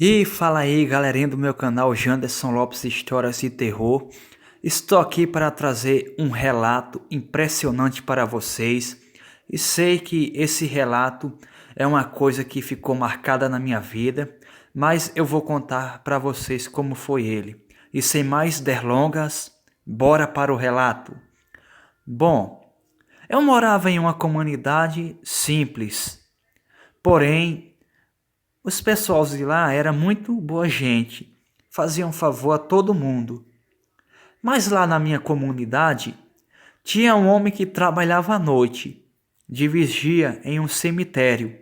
E fala aí, galerinha do meu canal Janderson Lopes Histórias de Terror. Estou aqui para trazer um relato impressionante para vocês. E sei que esse relato é uma coisa que ficou marcada na minha vida, mas eu vou contar para vocês como foi ele. E sem mais delongas, bora para o relato. Bom, eu morava em uma comunidade simples, porém os pessoal de lá era muito boa gente, faziam favor a todo mundo. Mas lá na minha comunidade tinha um homem que trabalhava à noite, de vigia em um cemitério.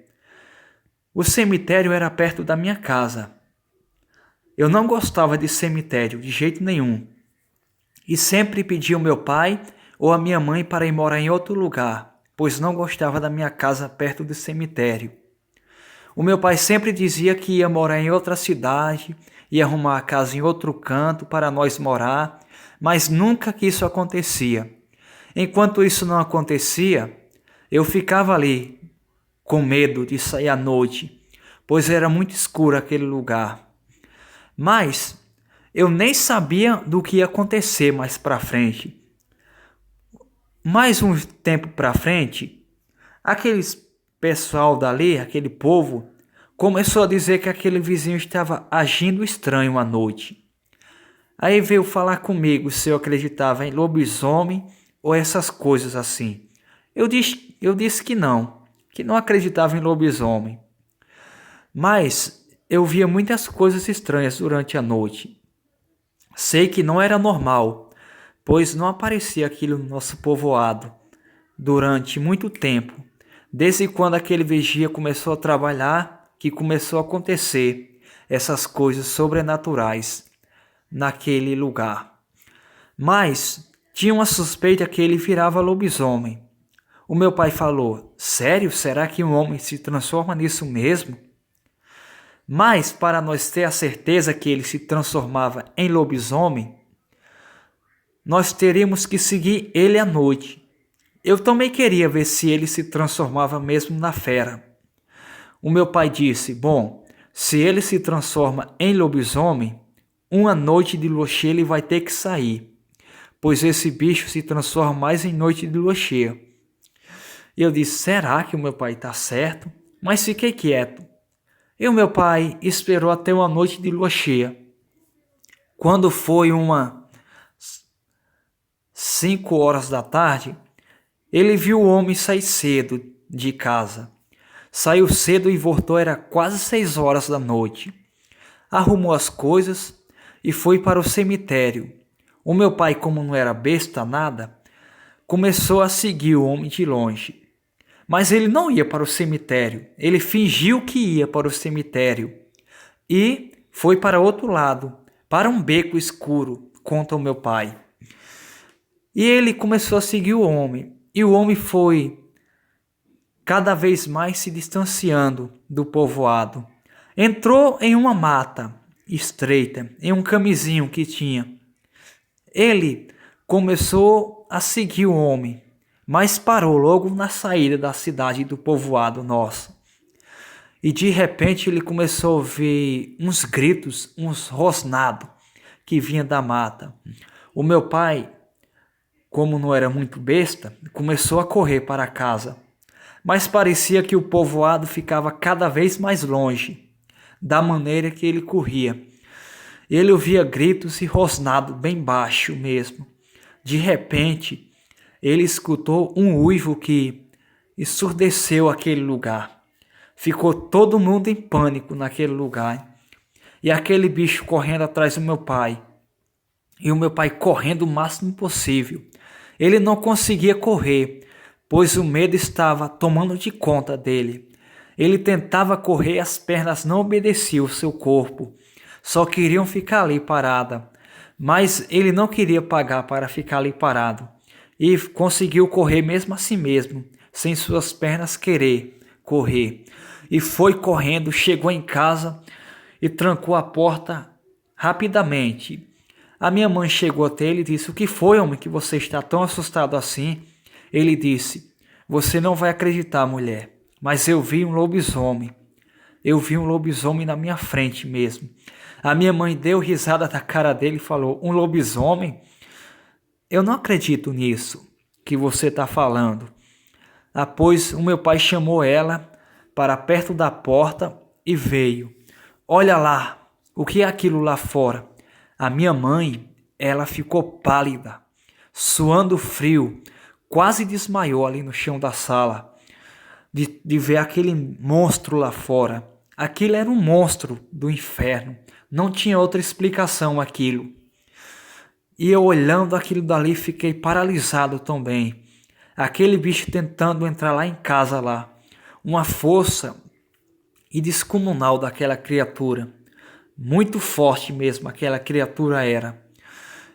O cemitério era perto da minha casa. Eu não gostava de cemitério de jeito nenhum e sempre pedia ao meu pai ou a minha mãe para ir morar em outro lugar, pois não gostava da minha casa perto do cemitério. O meu pai sempre dizia que ia morar em outra cidade, ia arrumar a casa em outro canto para nós morar, mas nunca que isso acontecia. Enquanto isso não acontecia, eu ficava ali, com medo de sair à noite, pois era muito escuro aquele lugar. Mas eu nem sabia do que ia acontecer mais para frente. Mais um tempo para frente, aqueles pessoal dali, aquele povo, começou a dizer que aquele vizinho estava agindo estranho à noite. Aí veio falar comigo se eu acreditava em lobisomem ou essas coisas assim. Eu disse que não acreditava em lobisomem. Mas eu via muitas coisas estranhas durante a noite. Sei que não era normal, pois não aparecia aquilo no nosso povoado durante muito tempo. Desde quando aquele vigia começou a trabalhar, que começou a acontecer essas coisas sobrenaturais naquele lugar. Mas tinha uma suspeita que ele virava lobisomem. O meu pai falou: sério? Será que um homem se transforma nisso mesmo? Mas para nós ter a certeza que ele se transformava em lobisomem, nós teríamos que seguir ele à noite. Eu também queria ver se ele se transformava mesmo na fera. O meu pai disse: bom, se ele se transforma em lobisomem, uma noite de lua cheia ele vai ter que sair, pois esse bicho se transforma mais em noite de lua cheia. E eu disse: será que o meu pai está certo? Mas fiquei quieto. E o meu pai esperou até uma noite de lua cheia. Quando foi 5 horas da tarde, ele viu o homem sair cedo de casa. Saiu cedo e voltou, era quase 6 horas da noite. Arrumou as coisas e foi para o cemitério. O meu pai, como não era besta nada, começou a seguir o homem de longe. Mas ele não ia para o cemitério, ele fingiu que ia para o cemitério e foi para outro lado, para um beco escuro, conta o meu pai. E ele começou a seguir o homem, e o homem foi cada vez mais se distanciando do povoado. Entrou em uma mata estreita, em um camisinho que tinha. Ele começou a seguir o homem, mas parou logo na saída da cidade do povoado nosso. E de repente ele começou a ouvir uns gritos, uns rosnados que vinham da mata. O meu pai, como não era muito besta, começou a correr para casa. Mas parecia que o povoado ficava cada vez mais longe, da maneira que ele corria. Ele ouvia gritos e rosnado bem baixo mesmo. De repente, ele escutou um uivo que ensurdeceu aquele lugar. Ficou todo mundo em pânico naquele lugar. E aquele bicho correndo atrás do meu pai. E o meu pai correndo o máximo possível. Ele não conseguia correr, pois o medo estava tomando de conta dele. Ele tentava correr e as pernas não obedeciam o seu corpo. Só queriam ficar ali parada. Mas ele não queria pagar para ficar ali parado. E conseguiu correr mesmo assim mesmo, sem suas pernas querer correr. E foi correndo, chegou em casa e trancou a porta rapidamente. A minha mãe chegou até ele e disse: o que foi, homem, que você está tão assustado assim? Ele disse: você não vai acreditar, mulher, mas eu vi um lobisomem. Eu vi um lobisomem na minha frente mesmo. A minha mãe deu risada da cara dele e falou: um lobisomem? Eu não acredito nisso que você está falando. Após o meu pai chamou ela para perto da porta e veio. Olha lá, o que é aquilo lá fora? A minha mãe, ela ficou pálida, suando frio, quase desmaiou ali no chão da sala, de ver aquele monstro lá fora. Aquilo era um monstro do inferno, não tinha outra explicação aquilo. E eu olhando aquilo dali fiquei paralisado também. Aquele bicho tentando entrar lá em casa lá. Uma força e descomunal daquela criatura. Muito forte mesmo aquela criatura era.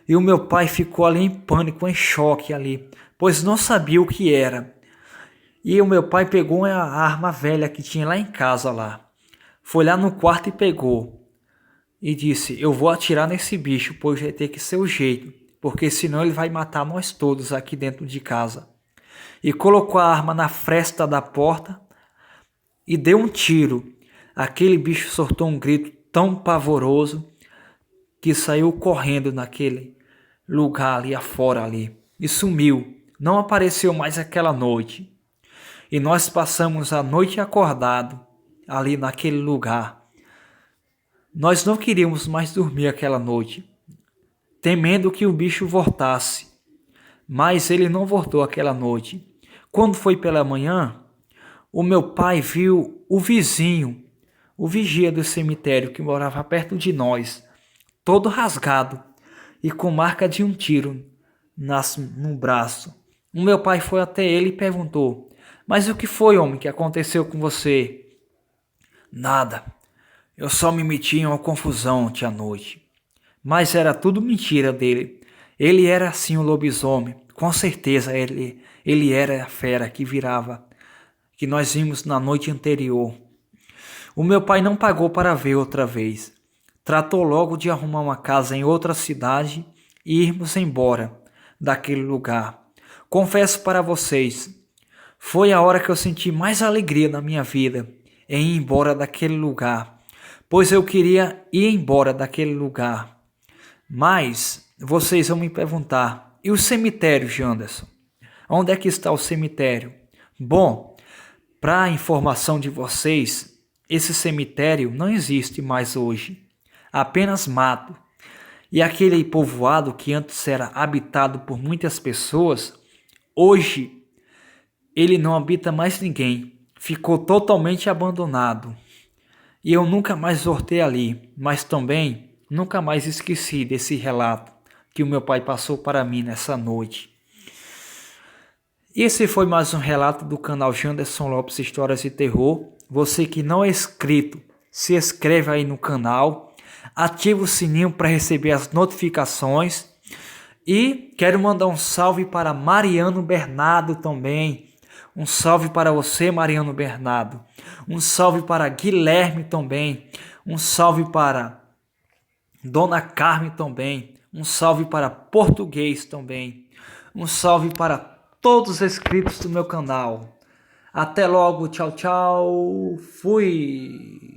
E o meu pai ficou ali em pânico, em choque ali, pois não sabia o que era. E o meu pai pegou a arma velha que tinha lá em casa lá. Foi lá no quarto e pegou. E disse: eu vou atirar nesse bicho, pois vai ter que ser o jeito, porque senão ele vai matar nós todos aqui dentro de casa. E colocou a arma na fresta da porta e deu um tiro. Aquele bicho soltou um grito tão pavoroso que saiu correndo naquele lugar ali afora ali e sumiu. Não apareceu mais aquela noite. E nós passamos a noite acordado ali naquele lugar. Nós não queríamos mais dormir aquela noite, temendo que o bicho voltasse. Mas ele não voltou aquela noite. Quando foi pela manhã, o meu pai viu o vizinho, o vigia do cemitério que morava perto de nós, todo rasgado e com marca de um tiro no braço. O meu pai foi até ele e perguntou: mas o que foi, homem, que aconteceu com você? Nada. Eu só me meti em uma confusão ontem à noite. Mas era tudo mentira dele. Ele era assim um lobisomem. Com certeza ele era a fera que virava, que nós vimos na noite anterior. O meu pai não pagou para ver outra vez. Tratou logo de arrumar uma casa em outra cidade e irmos embora daquele lugar. Confesso para vocês, foi a hora que eu senti mais alegria na minha vida, em ir embora daquele lugar, pois eu queria ir embora daquele lugar. Mas vocês vão me perguntar: e o cemitério, Janderson? Onde é que está o cemitério? Bom, para a informação de vocês, esse cemitério não existe mais hoje. Apenas mato. E aquele povoado que antes era habitado por muitas pessoas, hoje ele não habita mais ninguém. Ficou totalmente abandonado. E eu nunca mais voltei ali, mas também nunca mais esqueci desse relato que o meu pai passou para mim nessa noite. Esse foi mais um relato do canal Janderson Lopes Histórias de Terror. Você que não é inscrito, se inscreve aí no canal, ativa o sininho para receber as notificações. E quero mandar um salve para Mariano Bernardo também. Um salve para você, Mariano Bernardo. Um salve para Guilherme também. Um salve para Dona Carmen também. Um salve para Português também. Um salve para todos os inscritos do meu canal. Até logo, tchau, tchau. Fui.